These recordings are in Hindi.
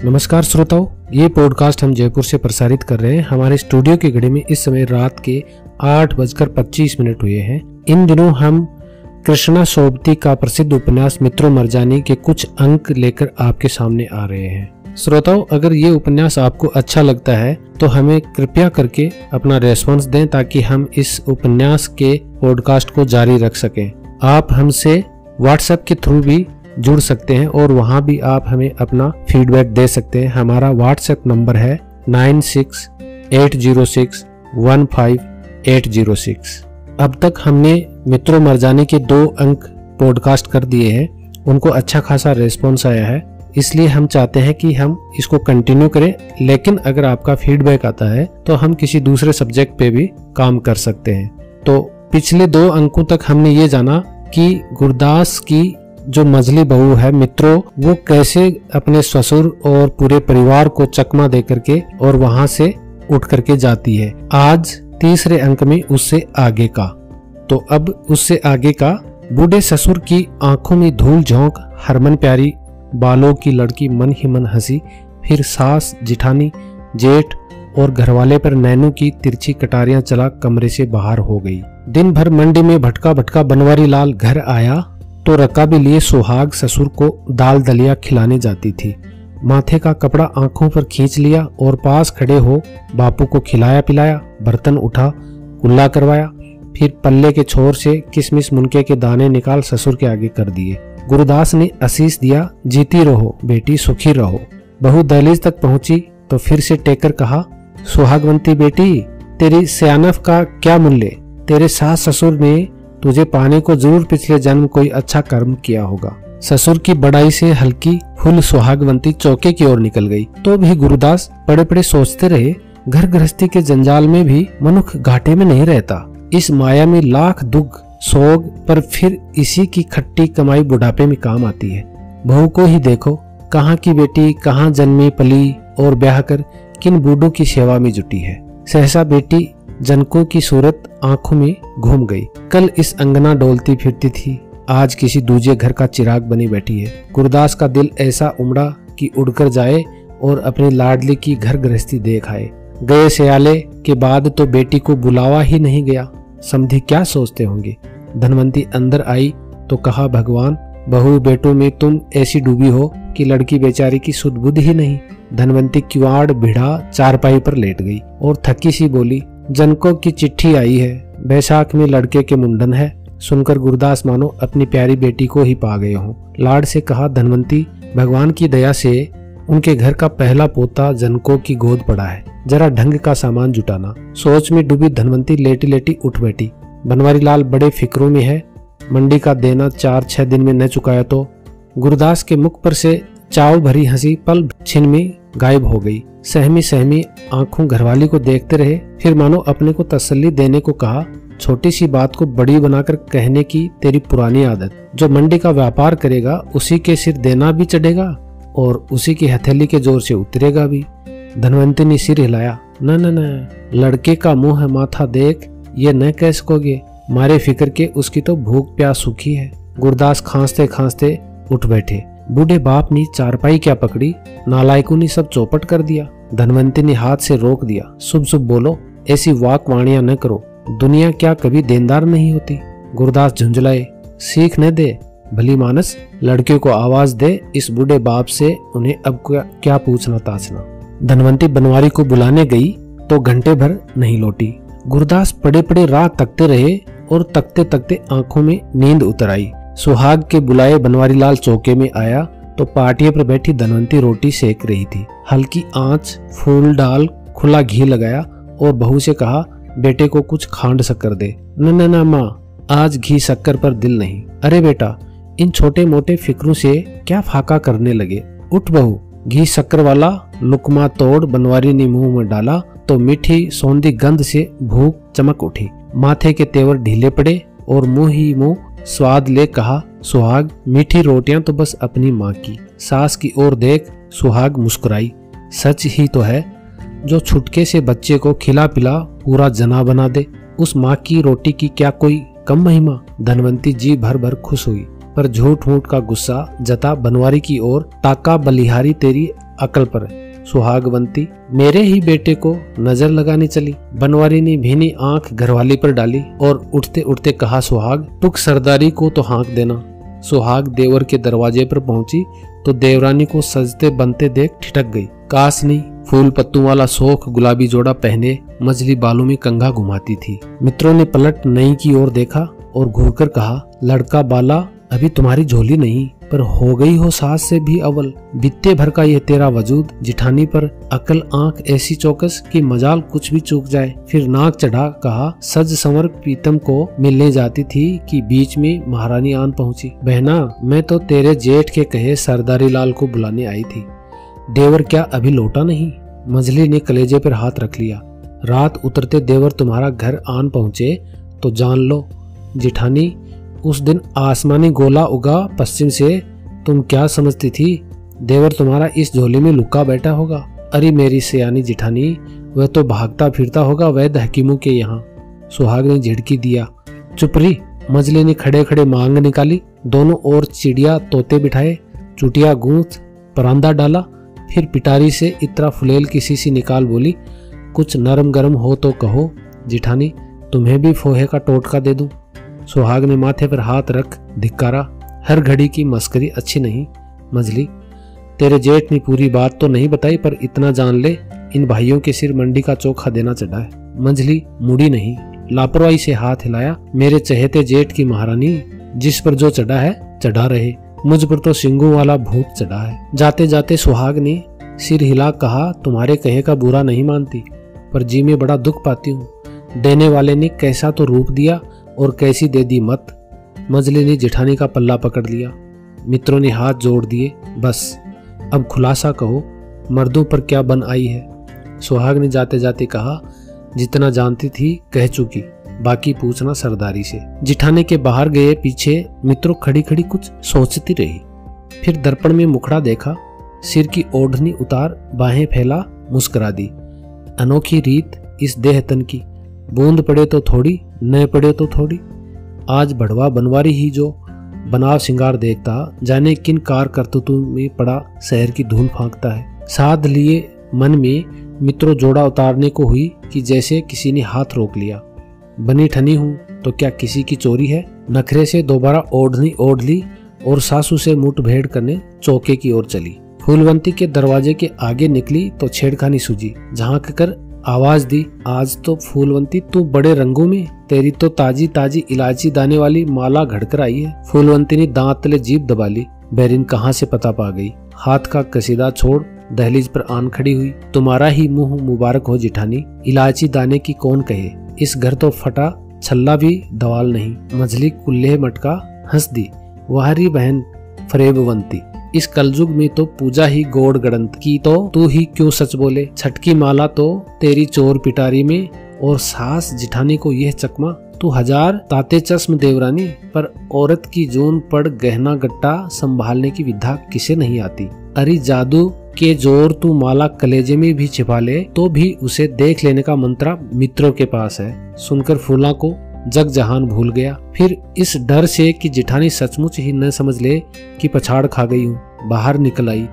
नमस्कार श्रोताओ, ये पॉडकास्ट हम जयपुर से प्रसारित कर रहे हैं। हमारे स्टूडियो की घड़ी में इस समय रात के 8:25 हुए हैं। इन दिनों हम कृष्णा सोबती का प्रसिद्ध उपन्यास मित्रों मरजानी के कुछ अंक लेकर आपके सामने आ रहे हैं। श्रोताओं, अगर ये उपन्यास आपको अच्छा लगता है तो हमें कृपया करके अपना रेस्पॉन्स दें ताकि हम इस उपन्यास के पॉडकास्ट को जारी रख सकें। आप हमसे व्हाट्सएप के थ्रू भी जुड़ सकते हैं और वहां भी आप हमें अपना फीडबैक दे सकते हैं। हमारा व्हाट्सएप नंबर है 9680615806। अब तक हमने मित्रों मरजानी के 2 अंक पॉडकास्ट कर दिए हैं। उनको अच्छा खासा रेस्पॉन्स आया है, इसलिए हम चाहते हैं कि हम इसको कंटिन्यू करें। लेकिन अगर आपका फीडबैक आता है तो हम किसी दूसरे सब्जेक्ट पे भी काम कर सकते हैं। तो पिछले 2 अंकों तक हमने ये जाना कि गुरदास की जो मजली बहू है मित्रों, वो कैसे अपने ससुर और पूरे परिवार को चकमा दे करके और वहां से उठ करके जाती है। आज तीसरे अंक में उससे आगे का। तो अब उससे आगे का, बूढ़े ससुर की आंखों में धूल झोंक, हरमन प्यारी बालों की लड़की मन ही मन हंसी, फिर सास, जिठानी, जेठ और घरवाले पर नैनू की तिरछी कटारियां चला कमरे से बाहर हो गई। दिन भर मंडी में भटका भटका बनवारी लाल घर आया तो रकाबी लिए सुहाग ससुर को दाल दलिया खिलाने जाती थी। माथे का कपड़ा आंखों पर खींच लिया और पास खड़े हो बापू को खिलाया पिलाया, बर्तन उठा, कुल्ला करवाया, फिर पल्ले के छोर से किशमिश मुनके के दाने निकाल ससुर के आगे कर दिए। गुरदास ने आशीष दिया, जीती रहो बेटी, सुखी रहो। बहू दहलीज तक पहुंची तो फिर से टेकर कहा, सुहागवंती बेटी, तेरी सियानफ का क्या मूल्य। तेरे सास ससुर ने तुझे पाने को जरूर पिछले जन्म कोई अच्छा कर्म किया होगा। ससुर की बड़ाई से हल्की फुल सुहागवंती चौके की ओर निकल गई। तो भी गुरदास पड़े पड़े सोचते रहे, घर गृहस्थी के जंजाल में भी मनुष्य घाटे में नहीं रहता। इस माया में लाख दुख सोग, पर फिर इसी की खट्टी कमाई बुढ़ापे में काम आती है। बहू को ही देखो, कहाँ की बेटी, कहाँ जन्मी पली और ब्याह कर किन बूढ़ों की सेवा में जुटी है। सहसा बेटी जनकों की सूरत आंखों में घूम गई। कल इस अंगना डोलती फिरती थी, आज किसी दूजे घर का चिराग बनी बैठी है। गुरदास का दिल ऐसा उमड़ा कि उड़कर जाए और अपनी लाडली की घर गृहस्थी देख आए। गए सयाले के बाद तो बेटी को बुलावा ही नहीं गया। समधी क्या सोचते होंगे। धनवंती अंदर आई तो कहा, भगवान, बहू बेटों में तुम ऐसी डूबी हो कि लड़की बेचारी की सुध बुद्ध ही नहीं। धनवंती किवाड़ भिड़ा चारपाई पर लेट गई और थकी सी बोली, जनकों की चिट्ठी आई है, बैसाख में लड़के के मुंडन है। सुनकर गुरदास मानो अपनी प्यारी बेटी को ही पा गए हों। लाड से कहा, धनवंती, भगवान की दया से उनके घर का पहला पोता जनकों की गोद पड़ा है, जरा ढंग का सामान जुटाना। सोच में डूबी धनवंती लेटी लेटी उठ बैठी। बनवारी लाल बड़े फिक्रों में है, मंडी का देना 4-6 दिन में न चुकाया तो। गुरदास के मुख पर से चाव भरी हंसी पल छिन में गायब हो गई। सहमी सहमी आंखों घरवाली को देखते रहे, फिर मानो अपने को तसल्ली देने को कहा, छोटी सी बात को बड़ी बनाकर कहने की तेरी पुरानी आदत। जो मंडी का व्यापार करेगा उसी के सिर देना भी चढ़ेगा और उसी की हथेली के जोर से उतरेगा भी। धनवंती ने सिर हिलाया, न न न, लड़के का मुंह माथा देख ये न कह सकोगे। मारे फिक्र के उसकी तो भूख प्यास सूखी है। गुरदास खांसते खांसते उठ बैठे। बूढ़े बाप ने चारपाई क्या पकड़ी, नालायकों ने सब चौपट कर दिया। धनवंती ने हाथ से रोक दिया, शुभ शुभ बोलो, ऐसी वाक वाणियां न करो, दुनिया क्या कभी देनदार नहीं होती। गुरदास झुंझलाए, सीख न दे भली मानस, लड़के को आवाज दे। इस बूढ़े बाप से उन्हें अब क्या पूछना ताछना। धनवंती बनवारी को बुलाने गई तो घंटे भर नहीं लौटी। गुरदास पड़े पड़े राह तकते रहे और तकते तकते आंखों में नींद उतर आई। सुहाग के बुलाए बनवारी लाल चौके में आया तो पाटिया पर बैठी धनवंती रोटी सेक रही थी। हल्की आंच, फूल डाल, खुला घी लगाया और बहू से कहा, बेटे को कुछ खांड शक्कर दे। न न न माँ, आज घी शक्कर पर दिल नहीं। अरे बेटा, इन छोटे मोटे फिक्रों से क्या फाका करने लगे। उठ बहू, घी शक्कर वाला लुकमा तोड़। बनवारी ने मुंह में डाला तो मीठी सौंधी गंध से भूख चमक उठी। माथे के तेवर ढीले पड़े और मुंह ही मुंह स्वाद ले कहा, सुहाग, मीठी रोटियां तो बस अपनी माँ की। सास की ओर देख। सुहाग मुस्कुराई, सच ही तो है, जो छुटके से बच्चे को खिला पिला पूरा जना बना दे, उस माँ की रोटी की क्या कोई कम महिमा। धनवंती जी भर भर खुश हुई। पर झूठ मूठ का गुस्सा जता बनवारी की ओर ताका बलिहारी तेरी अकल पर। सुहागवंती मेरे ही बेटे को नजर लगाने चली। बनवारी ने भीनी आंख घरवाली पर डाली और उठते उठते कहा, सुहाग टुक सरदारी को तो हाँक देना। सुहाग देवर के दरवाजे पर पहुंची तो देवरानी को सजते बनते देख ठिठक गई। कासनी फूल पत्तों वाला सोख गुलाबी जोड़ा पहने मझली बालों में कंघा घुमाती थी। मित्रों ने पलट नई की ओर देखा और घूरकर कहा, लड़का बाला अभी तुम्हारी झोली नहीं पर हो गई हो सास से भी अव्वल। बित्ते भर का यह तेरा वजूद जिठानी पर अकल आंख ऐसी चौकस कि मजाल कुछ भी चूक जाए। फिर नाक चढ़ा कहा, सज संवर प्रीतम को मिलने जाती थी कि बीच में महारानी आन पहुंची। बहना मैं तो तेरे जेठ के कहे सरदारी लाल को बुलाने आई थी। देवर क्या अभी लौटा नहीं? मझली ने कलेजे पर हाथ रख लिया। रात उतरते देवर तुम्हारा घर आन पहुंचे तो जान लो जिठानी उस दिन आसमानी गोला उगा पश्चिम से। तुम क्या समझती थी देवर तुम्हारा इस झोली में लुका बैठा होगा? अरे मेरी सयानी जिठानी, वह तो भागता फिरता होगा वैद्य हकीमों के यहाँ। सुहाग ने झिड़की दिया। चुप रही। मजले ने खड़े खड़े मांग निकाली। दोनों ओर चिड़िया तोते बिठाए, चुटिया गूंथ परांदा डाला। फिर पिटारी से इतरा फुलेल किसी सी निकाल बोली, कुछ नरम गरम हो तो कहो जिठानी, तुम्हें भी फोहे का टोटका दे दूं। सुहाग ने माथे पर हाथ रख धिक्कारा। हर घड़ी की मस्करी अच्छी नहीं। मजली तेरे जेठ ने पूरी बात तो नहीं बताई पर इतना जान ले इन भाइयों के सिर मंडी का चोखा देना चढ़ा है। मजली मुड़ी नहीं, लापरवाही से हाथ हिलाया। मेरे चहेते जेठ की महारानी, जिस पर जो चढ़ा है चढ़ा रहे, मुझ पर तो सिंगों वाला भूत चढ़ा है। जाते जाते सुहाग ने सिर हिला कहा, तुम्हारे कहे का बुरा नहीं मानती पर जी में बड़ा दुख पाती हूँ। देने वाले ने कैसा तो रूप दिया और कैसी दे दी मत। मजली ने जेठानी का पल्ला पकड़ लिया। मित्रों ने हाथ जोड़ दिए। बस अब खुलासा कहो, मर्दों पर क्या बन आई है? सुहाग ने जाते जाते कहा, जितना जानती थी कह चुकी, बाकी पूछना सरदारी से। जिठाने के बाहर गए पीछे मित्रों खड़ी खड़ी कुछ सोचती रही। फिर दर्पण में मुखड़ा देखा, सिर की ओढ़नी उतार बाहें फैला मुस्कुरा दी। अनोखी रीत इस देह तन की, बूंद पड़े तो थोड़ी न पड़े तो थोड़ी। आज बढ़वा बनवारी ही जो बनाव सिंगार देखता, जाने किन कार करतूतों में पड़ा शहर की धूल फांकता है। साध लिए मन में मित्रों जोड़ा उतारने को हुई कि जैसे किसी ने हाथ रोक लिया। बनी ठनी हूँ तो क्या किसी की चोरी है? नखरे से दोबारा ओढ़नी ओढ़ ली और सासू से मुठभेड़ करने चौके की ओर चली। फूलवंती के दरवाजे के आगे निकली तो छेड़खानी सूझी। झांक कर आवाज दी, आज तो फूलवंती तू बड़े रंगों में, तेरी तो ताजी ताजी इलायची दाने वाली माला घड़कर आई है। फूलवंती ने दांत तले जीभ दबा ली। बैरिन कहाँ से पता पा गई। हाथ का कसीदा छोड़ दहलीज पर आन खड़ी हुई। तुम्हारा ही मुंह मुबारक हो जिठानी, इलायची दाने की कौन कहे, इस घर तो फटा छल्ला भी दवाल नहीं। मझली कुल्ले मटका हंस दी। वाहरी बहन फरेबवंती, इस कलयुग में तो पूजा ही गोड़ गड़ंत की, तो तू ही क्यों सच बोले। छटकी माला तो तेरी चोर पिटारी में और सास जिठानी को यह चकमा। तू हजार ताते चश्म देवरानी, पर औरत की जून पड़ गहना गट्टा संभालने की विद्या किसे नहीं आती। अरे जादू के जोर तू माला कलेजे में भी छिपा ले तो भी उसे देख लेने का मंत्रा मित्रों के पास है। सुनकर फूला को जग जहान भूल गया। फिर इस डर से कि जिठानी सचमुच ही न समझ ले कि पछाड़ खा गई हूँ, बाहर निकल आई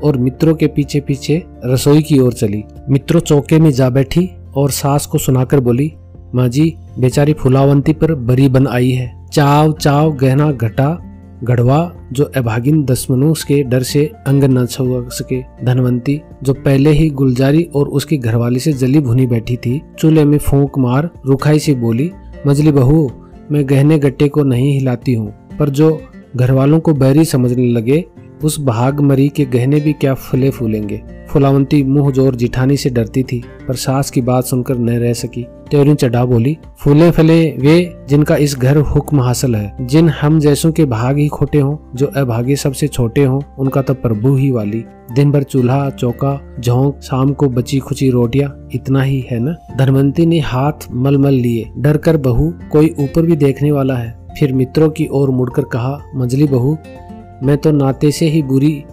और मित्रों के पीछे पीछे रसोई की ओर चली। मित्रों चौके में जा बैठी और सास को सुनाकर बोली, माँ जी बेचारी फुलावंती पर बरी बन आई है। चाव चाव गहना घटा गढ़वा जो अभागिन दुश्मनों के डर से अंग न छुआ सके। धनवंती जो पहले ही गुलजारी और उसकी घरवाली से जली भुनी बैठी थी, चूल्हे में फूंक मार रुखाई से बोली, मजली बहू मैं गहने गट्टे को नहीं हिलाती हूँ, पर जो घरवालों को बैरी समझने लगे उस भाग मरी के गहने भी क्या फूले फूलेंगे। फुलावंती मुंह जोर जिठानी से डरती थी पर सास की बात सुनकर न रह सकी। त्योरी चढ़ा बोली, फूले फले वे जिनका इस घर हुक्म हासिल है। जिन हम जैसों के भाग ही खोटे हों, जो अभागे सबसे छोटे हों, उनका तो प्रभु ही वाली। दिन भर चूल्हा चौका झोंक, शाम को बची खुची रोटियां, इतना ही है न। धनवंती ने हाथ मल मल लिए। डर कर बहू कोई ऊपर भी देखने वाला है। फिर मित्रों की ओर मुड़कर कहा, मजली बहू मैं तो नाते से ही बुरी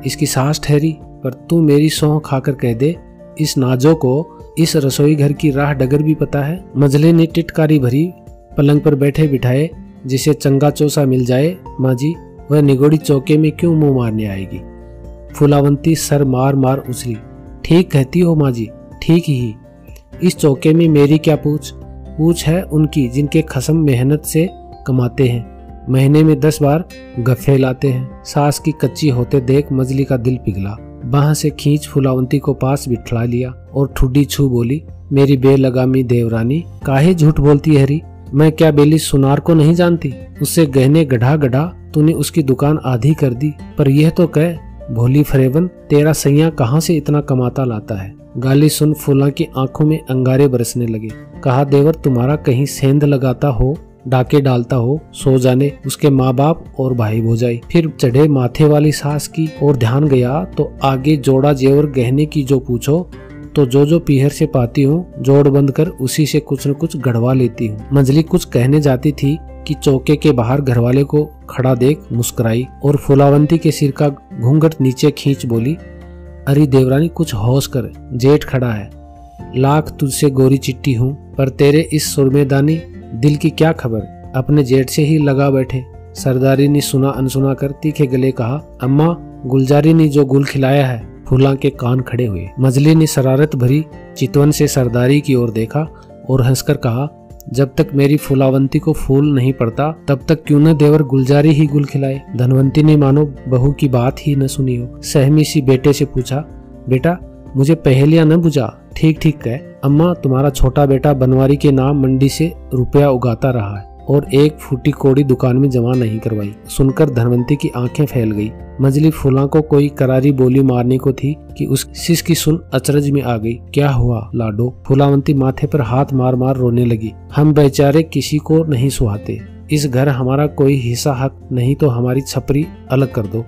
इसकी सास ठहरी, पर तू मेरी सौंह खाकर कह दे इस नाजो को इस रसोई घर की राह डगर भी पता है। मजले ने टिटकारी भरी पलंग पर बैठे बिठाए जिसे चंगा चोसा मिल जाए माँ जी, वह निगोड़ी चौके में क्यों मुंह मारने आएगी। फूलावंती सर मार मार उछली। ठीक कहती हो माँ जी, ठीक ही। इस चौके में मेरी क्या पूछ है उनकी, जिनके खसम मेहनत से कमाते हैं, महीने में 10 बार गफ्फे लाते हैं। सास की कच्ची होते देख मजली का दिल पिघला। बाह से खींच फूलावंती को पास बिठा लिया और ठुड्डी छू बोली, मेरी बेलगामी देवरानी, काहे झूठ बोलती है हरी। मैं क्या बेली सुनार को नहीं जानती। उससे गहने गढ़ा गढ़ा तूने उसकी दुकान आधी कर दी। पर यह तो कह भोली फरेबन, तेरा सैया कहाँ से इतना कमाता लाता है। गाली सुन फूला की आंखों में अंगारे बरसने लगे। कहा, देवर तुम्हारा कहीं सेंध लगाता हो, डाके डालता हो, सो जाने उसके माँ बाप और भाई भौजाई। फिर चढ़े माथे वाली सास की और ध्यान गया तो आगे जोड़ा जेवर गहने की जो पूछो तो जो पीहर से पाती हूँ जोड़ बंद कर उसी से कुछ न कुछ गढ़वा लेती हूँ। मंजली कुछ कहने जाती थी कि चौके के बाहर घरवाले को खड़ा देख मुस्कुराई और फूलावंती के सिर का घूंघट नीचे खींच बोली, अरे देवरानी कुछ होश कर, जेठ खड़ा है। लाख तुझसे गोरी चिट्टी हूँ, पर तेरे इस सुरमेदानी दिल की क्या खबर, अपने जेठ से ही लगा बैठे। सरदारी ने सुना अनसुना कर तीखे गले कहा, अम्मा गुलजारी ने जो गुल खिलाया है। फूला के कान खड़े हुए। मजली ने शरारत भरी चितवन से सरदारी की ओर देखा और हंसकर कहा, जब तक मेरी फूलावंती को फूल नहीं पड़ता तब तक क्यों न देवर गुलजारी ही गुल खिलाए। धनवंती ने मानो बहू की बात ही न सुनी हो। सहमी सी बेटे से पूछा, बेटा मुझे पहेलियां न बुझा, ठीक ठीक कह। अम्मा तुम्हारा छोटा बेटा बनवारी के नाम मंडी से रुपया उगाता रहा है और एक फूटी कोड़ी दुकान में जमा नहीं करवाई। सुनकर धनवंती की आंखें फैल गई। मजली फूला को कोई करारी बोली मारने को थी कि उस सिस की सुन अचरज में आ गई। क्या हुआ लाडो? फूलावंती माथे पर हाथ मार मार रोने लगी। हम बेचारे किसी को नहीं सुहाते। इस घर हमारा कोई हिस्सा हक नहीं तो हमारी छपरी अलग कर दो।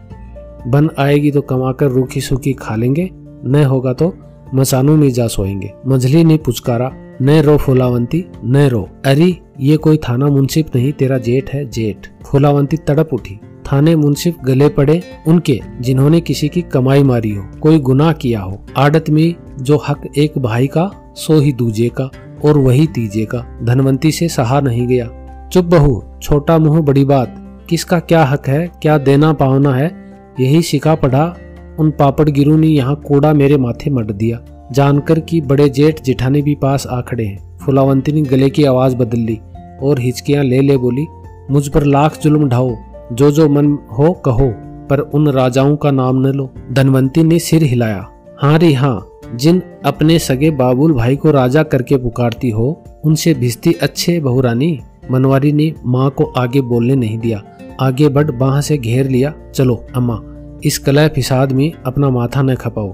बन आएगी तो कमाकर रूखी सूखी खा लेंगे, न होगा तो मसानों में जा सोएंगे। मजली ने पुचकारा, न रो फूलावंती न रो। अरे ये कोई थाना मुंसिफ नहीं, तेरा जेठ है जेठ। फूलावंती तड़प उठी। थाने मुंसिफ गले पड़े उनके जिन्होंने किसी की कमाई मारी हो, कोई गुनाह किया हो। आड़त में जो हक एक भाई का सो ही दूजे का और वही तीजे का। धनवंती से सहा नहीं गया। चुप बहू, छोटा मुंह बड़ी बात। किसका क्या हक है, क्या देना पावना है, यही सिखा पढ़ा उन पापड़ गिरू ने यहाँ कूड़ा मेरे माथे मट दिया। जानकर कि बड़े जेठ जिठाने भी पास आ खड़े हैं। फूलावंती ने गले की आवाज बदल ली और हिचकियां ले ले बोली, मुझ पर लाख जुल्म ढाओ, जो मन हो कहो, पर उन राजाओं का नाम न लो। धनवंती ने सिर हिलाया। हाँ रे हाँ, जिन अपने सगे बाबुल भाई को राजा करके पुकारती हो उनसे भिजती अच्छे बहुरानी। मनवारी ने माँ को आगे बोलने नहीं दिया। आगे बढ़ बाह से घेर लिया। चलो अम्मा, इस कलह फिसाद में अपना माथा न खपाओ।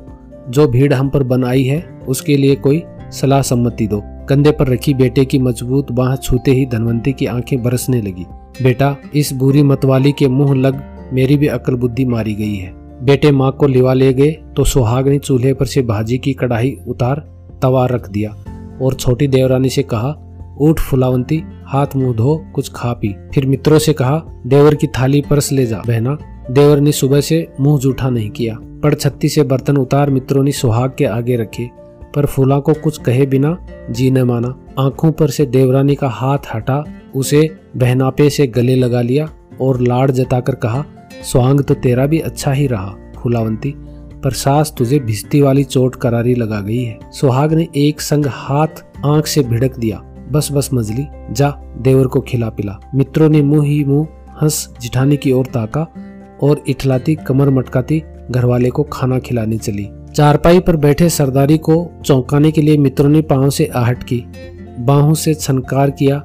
जो भीड़ हम पर बन आई है उसके लिए कोई सलाह सम्मति दो। कंधे पर रखी बेटे की मजबूत बाह छूते ही धनवंती की आंखें बरसने लगी। बेटा, इस बुरी मतवाली के मुंह लग मेरी भी अकल बुद्धि मारी गई है। बेटे माँ को लिवा ले गए तो सुहाग ने चूल्हे पर से भाजी की कढ़ाई उतार तवा रख दिया और छोटी देवरानी से कहा, उठ फुलावंती, हाथ मुंह धो, कुछ खा पी। फिर मित्रों से कहा, देवर की थाली परस ले जा बहना। देवर ने सुबह से मुंह जूठा नहीं किया। पड़ छत्ती से बर्तन उतार मित्रों ने सुहाग के आगे रखे, पर फूला को कुछ कहे बिना जी न माना। आंखों पर से देवरानी का हाथ हटा, उसे बहनापे से गले लगा लिया और लाड़ जताकर कहा, स्वांग तो तेरा भी अच्छा ही रहा फूलावंती, पर सास तुझे भिस्ती वाली चोट करारी लगा गई है। सुहाग ने एक संग हाथ आंख से भिड़क दिया। बस बस मजली, जा देवर को खिला पिला। मित्रों ने मुंह ही मुंह हंस जिठानी की ओर ताका और इठलाती कमर मटकाती घरवाले को खाना खिलाने चली। चारपाई पर बैठे सरदारी को चौंकाने के लिए मित्रों ने पांव से आहट की, बाहों से छनकार किया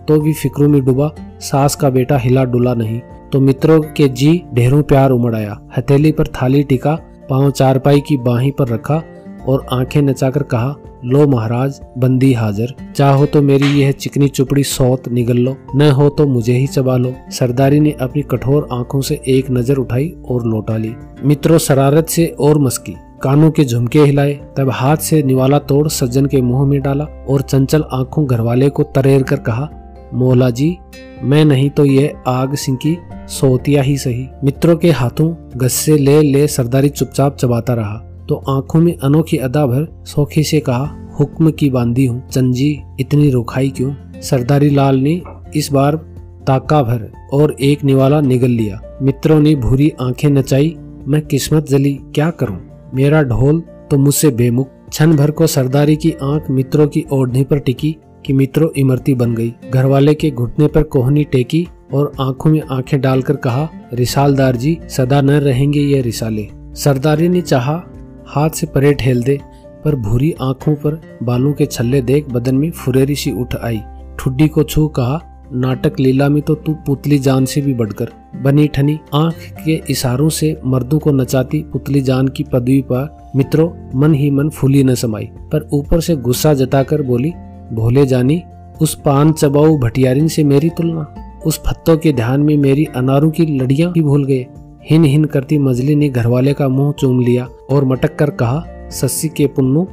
तो भी फिक्रों में डूबा। सास का बेटा हिला डुला नहीं तो मित्रों के जी ढेरों प्यार उमड़ आया। हथेली पर थाली टिका, पांव चारपाई की बाहीं पर रखा और आंखें नचाकर कहा, लो महाराज, बंदी हाजिर। चाहो तो मेरी यह चिकनी चुपड़ी सौत निगल लो, न हो तो मुझे ही चबा लो। सरदारी ने अपनी कठोर आंखों से एक नजर उठाई और लौटा ली। मित्रों शरारत से और मस्की, कानों के झुमके हिलाए, तब हाथ से निवाला तोड़ सज्जन के मुंह में डाला और चंचल आंखों घरवाले को तरेर कर कहा, मौला जी, मैं नहीं तो ये आग सिंह की सोतिया ही सही। मित्रों के हाथों गस्से ले ले सरदारी चुपचाप चबाता रहा तो आंखों में अनोखी अदा भर सौखी से कहा, हुक्म की बांधी हूँ चंजी, इतनी रुखाई क्यों? सरदारी लाल ने इस बार ताका भर और एक निवाला निगल लिया। मित्रों ने भूरी आंखें नचाई। मैं किस्मत जली क्या करूं, मेरा ढोल तो मुझसे बेमुख। क्षण भर को सरदारी की आंख मित्रों की ओढ़नी पर टिकी कि मित्रों इमरती बन गई। घरवाले के घुटने पर कोहनी टेकी और आंखों में आंखें डालकर कहा, रिसालदार जी सदा न रहेंगे ये रिसाले। सरदारी ने चाहा हाथ से परे ठेल दे, पर भूरी आंखों पर बालों के छल्ले देख बदन में फुरेरी सी उठ आई। ठुड्डी को छू कहा, नाटक लीला में तो तू पुतली जान से भी बढ़कर बनी ठनी। आंख के इशारों से मर्दों को नचाती पुतली जान की पदवी पर मित्रों मन ही मन फूली न समाई, पर ऊपर से गुस्सा जताकर बोली, भोले जानी उस पान चबाऊ भटियारिन से मेरी तुलना, उस फत्तों के ध्यान में मेरी अनारों की लड़ियां ही भूल गए। हिन हिन करती मजली ने घरवाले का मुंह चूम लिया और मटक कर कहा, सस्सी के पुन्नू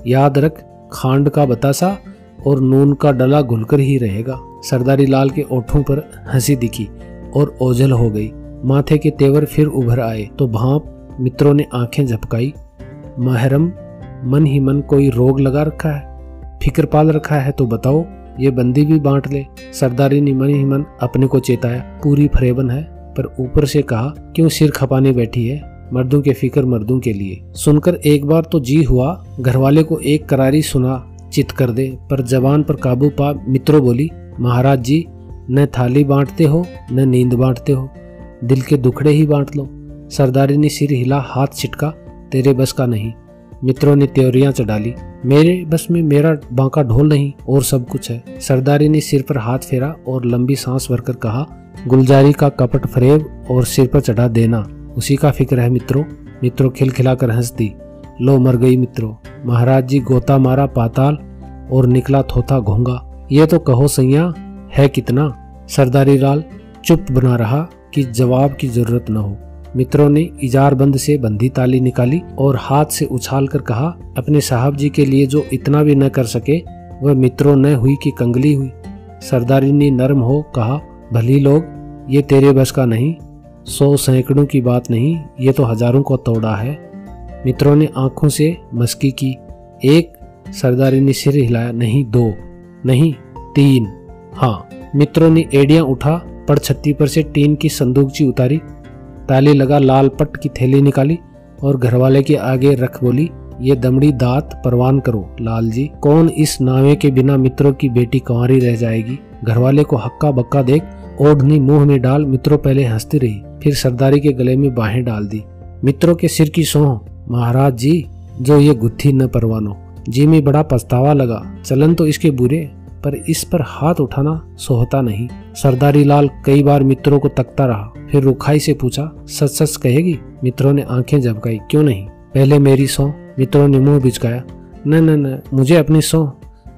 याद रख, खांड का बतासा और नून का डला घुलकर ही रहेगा। सरदारी लाल के ओठों पर हंसी दिखी और ओझल हो गई। माथे के तेवर फिर उभर आए तो भाप मित्रों ने आंखें झपकाई। महरम मन ही मन कोई रोग लगा रखा है, फिक्र पाल रखा है तो बताओ, ये बंदी भी बांट ले। सरदारी ने मन ही मन अपने को चेताया, पूरी फरेबन है, पर ऊपर से कहा, क्यों सिर खपाने बैठी है, मर्दों के फिक्र मर्दों के लिए। सुनकर एक बार तो जी हुआ घरवाले को एक करारी सुना चित कर दे, पर जबान पर काबू पा मित्रों बोली, महाराज जी न थाली बांटते हो न नींद बांटते हो, दिल के दुखड़े ही बांट लो। सरदारी ने सिर हिला, हाथ छिटका, तेरे बस का नहीं। मित्रों ने त्योरियां चढ़ा ली, मेरे बस में मेरा बांका ढोल नहीं और सब कुछ है। सरदारी ने सिर पर हाथ फेरा और लंबी सांस भरकर कहा, गुलजारी का कपट फरेब और सिर पर चढ़ा देना, उसी का फिक्र है मित्रों। मित्रों खिलखिलाकर हंस दी, लो मर गई मित्रों। महाराज जी गोता मारा पाताल और निकला थोथा घोंगा, ये तो कहो सैया है कितना। सरदारी लाल चुप बना रहा कि जवाब की जरूरत न हो। मित्रों ने इजार बंद से बंधी ताली निकाली और हाथ से उछाल कर कहा, अपने साहब जी के लिए जो इतना भी न कर सके वह मित्रों न हुई कि कंगली हुई। सरदारी ने नरम हो कहा, भली लोग ये तेरे बस का नहीं, 100 सैकड़ों की बात नहीं, ये तो हजारों को तोड़ा है। मित्रों ने आंखों से मस्की की, 1। सरदारी ने सिर हिलाया, नहीं 2, नहीं 3, हाँ। मित्रों ने एड़ियां उठा, पड़ छत्ती पर से टीन की संदूकची उतारी, ताले लगा लाल पट की थैली निकाली और घरवाले के आगे रख बोली, ये दमड़ी दात परवान करो लाल जी, कौन इस नावे के बिना मित्रों की बेटी कंवारी रह जाएगी। घरवाले को हक्का बक्का देख ओढ़नी मुंह में डाल मित्रों पहले हंसती रही, फिर सरदारी के गले में बाहें डाल दी। मित्रों के सिर की सौंह, महाराज जी जो ये गुत्थी न परवानो, जी में बड़ा पछतावा लगा, चलन तो इसके बुरे, पर इस पर हाथ उठाना सोहता नहीं। सरदारी लाल कई बार मित्रों को तकता रहा, फिर रुखाई से पूछा, सच सच कहेगी। मित्रों ने आंखें झपकाई, क्यों नहीं, पहले मेरी सौंह। मित्रों ने मुंह बिचकाया, न न न, मुझे अपनी सौंह,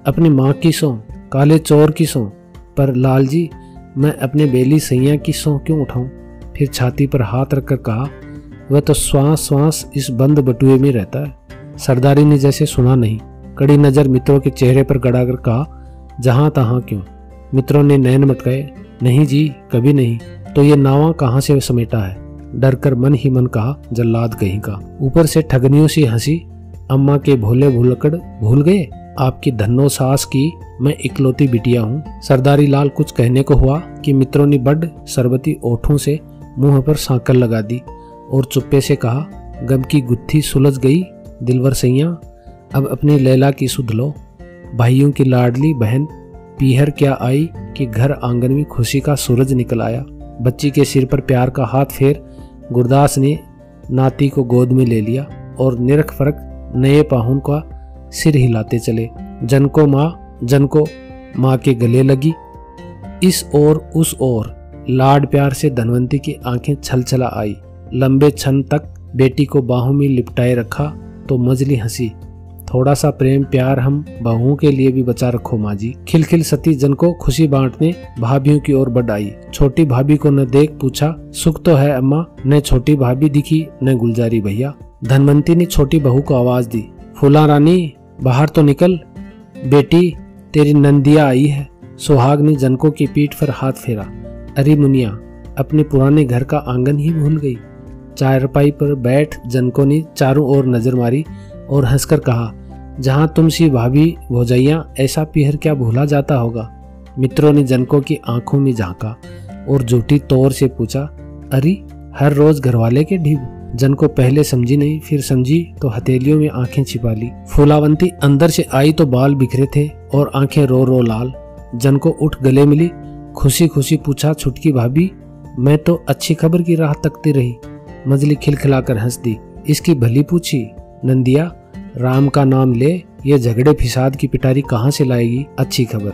अपनी माँ की सौंह, काले चोर की सौंह। पर लाल जी मैं अपने बेली सैया की सौंह क्यों उठाऊं। फिर छाती पर हाथ रखकर कहा, वह तो श्वास श्वास इस बंद बटुए में रहता है। सरदारी ने जैसे सुना नहीं, कड़ी नजर मित्रों के चेहरे पर गड़ाकर कहा, जहां तहां क्यों। मित्रों ने नैन मटकाए, नहीं जी कभी नहीं। तो ये नावा कहाँ से समेटा है। डर कर मन ही मन कहा, जल्लाद कहीं का। ऊपर से ठगनियों सी हंसी, अम्मा के भोले भुलकड़ भूल गए, आपकी धन्नो सास की मैं इकलौती बिटिया हूँ। सरदारी लाल कुछ कहने को हुआ कि मित्रों ने बड़ सरबती ओठों से मुंह पर सांकल लगा दी और चुप्पे से कहा, गम की गुत्थी सुलझ गई दिलवर सैया, अब अपनी लैला की सुध लो। भाइयों की लाडली बहन पीहर क्या आई कि घर आंगन में खुशी का सूरज निकल आया। बच्ची के सिर पर प्यार का हाथ फेर गुरदास ने नाती को गोद में ले लिया और निरख फरक नए पाहुन का सिर हिलाते चले। जन को माँ के गले लगी। इस ओर उस ओर लाड प्यार से धनवंती की आंखें छलछला आई। लंबे क्षण तक बेटी को बाहों में लिपटाए रखा तो मजली हंसी, थोड़ा सा प्रेम प्यार हम बहुओं के लिए भी बचा रखो माँ जी। खिलखिल सती जन को खुशी बांटने भाभियों की ओर बढ़ आई। छोटी भाभी को न देख पूछा, सुख तो है अम्मा। न छोटी भाभी दिखी न गुलजारी भैया। धनवंती ने छोटी बहू को आवाज दी, फूला रानी बाहर तो निकल, बेटी तेरी नंदिया आई है। सुहाग ने जनकों की पीठ पर हाथ फेरा। अरे मुनिया, अपने पुराने घर का आंगन ही भूल गई। चारपाई पर बैठ जनकों ने चारों ओर नजर मारी और हंसकर कहा, जहां तुम सी भाभी भौजैया, ऐसा पीहर क्या भूला जाता होगा। मित्रों ने जनको की आंखों में झांका और झूठी तौर से पूछा, अरे हर रोज घरवाले के ढीब? जनको पहले समझी नहीं, फिर समझी तो हथेलियों में आंखें छिपा ली। फूलावंती अंदर से आई तो बाल बिखरे थे और आंखें रो रो लाल। जनको उठ गले मिली, खुशी खुशी पूछा, छुटकी भाभी मैं तो अच्छी खबर की राह तकती रही। मजली खिलखिलाकर हंस दी, इसकी भली पूछी। नंदिया राम का नाम ले, ये झगड़े फिसाद की पिटारी कहाँ से लाएगी अच्छी खबर।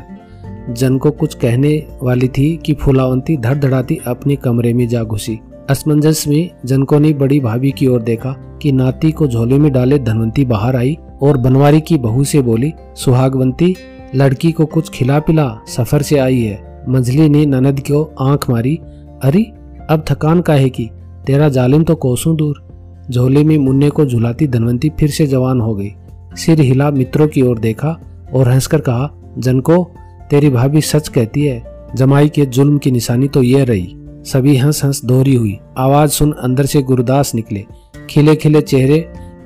जनको कुछ कहने वाली थी कि फूलावंती धड़धड़ाती अपने कमरे में जा घुसी। असमंजस में जनको ने बड़ी भाभी की ओर देखा कि नाती को झोले में डाले धनवंती बाहर आई और बनवारी की बहू से बोली, सुहागवंती लड़की को कुछ खिला पिला, सफर से आई है। मंझली ने ननद को आंख मारी, अरे अब थकान काहे की, तेरा जालिम तो कोसों दूर। झोले में मुन्ने को झुलाती धनवंती फिर से जवान हो गई। सिर हिला मित्रों की ओर देखा और हंसकर कहा, जनको तेरी भाभी सच कहती है, जमाई के जुल्म की निशानी तो ये रही। सभी हंस हंस दोहरी हुई। आवाज सुन अंदर से गुरदास निकले। खिले खिले चेहरे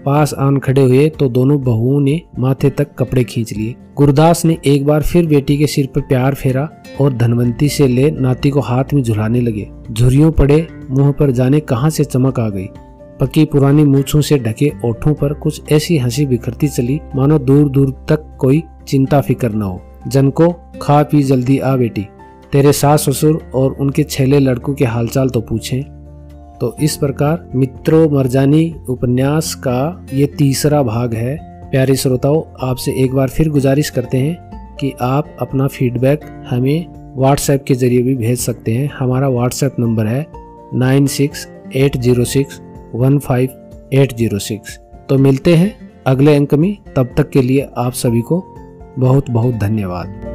पास आन खड़े हुए तो दोनों बहुओं ने माथे तक कपड़े खींच लिए। गुरदास ने एक बार फिर बेटी के सिर पर प्यार फेरा और धनवंती से ले नाती को हाथ में झुलाने लगे। झुर्रियों पड़े मुंह पर जाने कहां से चमक आ गई। पकी पुरानी मूछों से ढके ओठों पर कुछ ऐसी हंसी बिखरती चली मानो दूर दूर तक कोई चिंता फिक्र न हो। जनको खा पी जल्दी आ बेटी, तेरे सास ससुर और उनके 6 लड़कों के हालचाल तो पूछें। तो इस प्रकार मित्रों मरजानी उपन्यास का ये तीसरा भाग है। प्यारे श्रोताओं, आपसे एक बार फिर गुजारिश करते हैं कि आप अपना फीडबैक हमें व्हाट्सएप के जरिए भी भेज सकते हैं। हमारा व्हाट्सएप नंबर है 9680615806। तो मिलते हैं अगले अंक में, तब तक के लिए आप सभी को बहुत बहुत धन्यवाद।